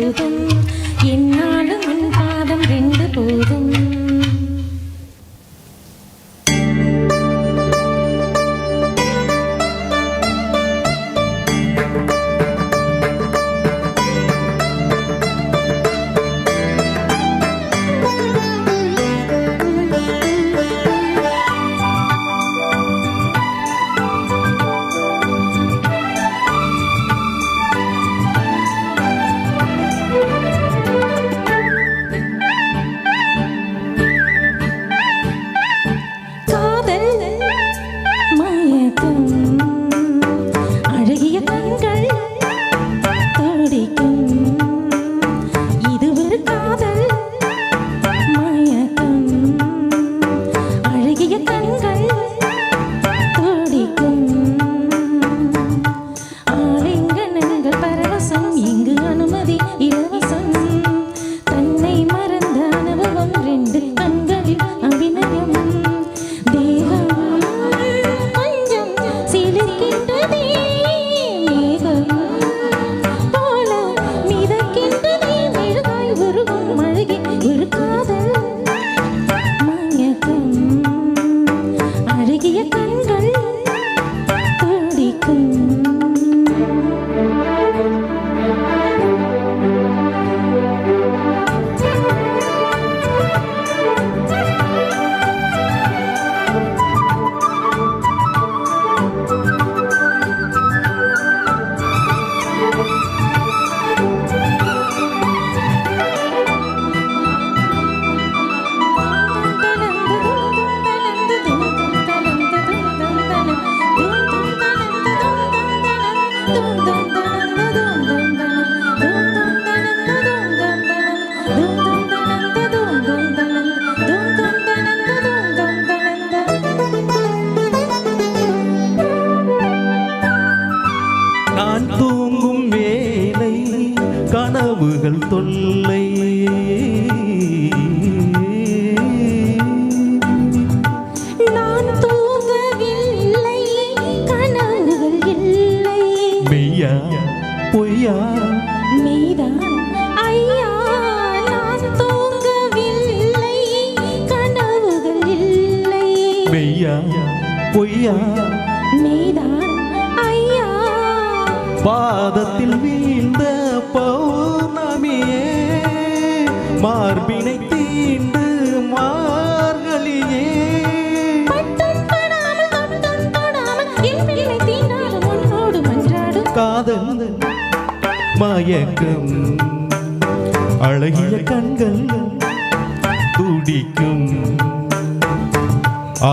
போதும் என்னாலும் உன் பாதம் ரெண்டு போதும் நான் தூங்கும் வேலை கனவுகள் தொல்லை நான் தூங்கவில்லை கனவுகள் இல்லை மெய்யா பொய்யா மெய்தான் ஐயா நான் தூங்கவில்லை கனவுகள் இல்லை மெய்யா பொய்யா மெய்தான் ஐயா பாதத்தில் வீழ்ந்த பௌர்ணமியே மார்பினை தீண்டு மார்கழியே பட்டம் படாமல் தொட்டம் தொடாமல் என் பிள்ளை தீண்டாலும் உன்னோடு மன்றாடும் காதல் மயக்கம் அழகிய கண்கள் துடிக்கும்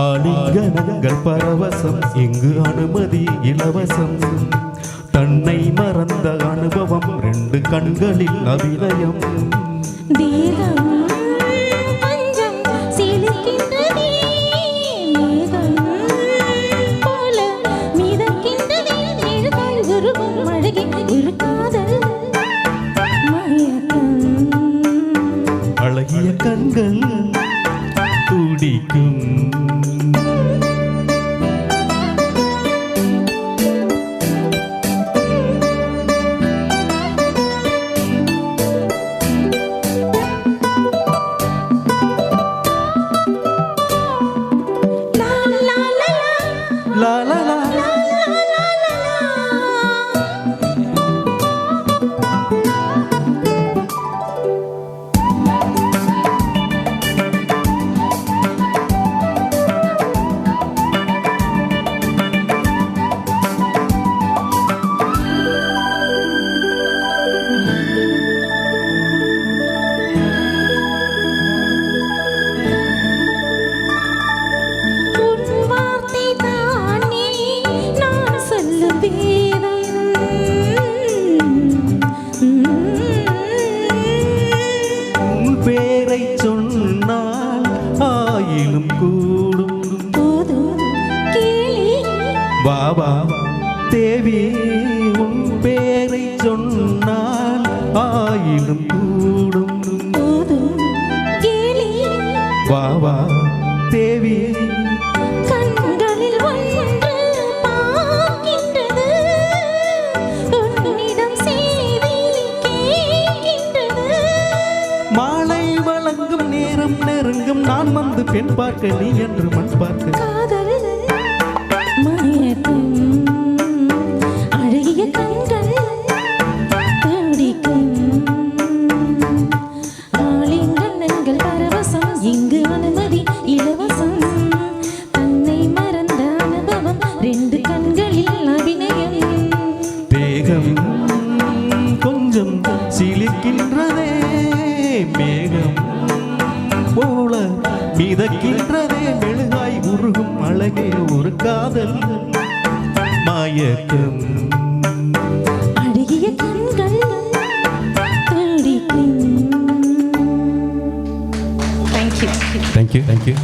ஆலிங்கனங்கள் பரவசம் இங்கு அனுமதி இலவசம் தன்னை மறந்த அனுபவம் ரெண்டு கண்களில் அபிநயம் தீர்க்கம் பஞ்சம் சிலிர்க்கின்றதே மேகம் போல மிதக்கின்றதே நிழலாய் உருகும் அழகே ஒரு காதல் மயக்கம் அழகிய கண்கள் துடிக்கும் La la la சொன்னால் ஆயிலும் கூடும் பாபா தேவி உன் பேரை சொன்னால் ஆயிலும் கூடும் பாபா தேவி கண்களில் ஒன்று பார்க்கின்றது உன்னிடம் செய்தி கேட்கின்றது பெண் பார்க்க நீ என்று மண் பார்க்க காதல் மயக்கம் அழகிய கண்கள் துடிக்கும் ஆலிங்கண்ணங்கள் பரவசம் இங்கு அனுமதி இலவசம் தன்னை மறந்த அனுபவம் ரெண்டு கண்களில் அபிநயம் தேகம் கொஞ்சம் சிலிர்க்கின்றதே மேகம் போல மிதக்கின்றதே மெழுகாய் உருகும் அழகே ஒரு காதல் மயக்கம் அழகிய கண்கள் துடிக்கும். Thank you. தேங்க்யூ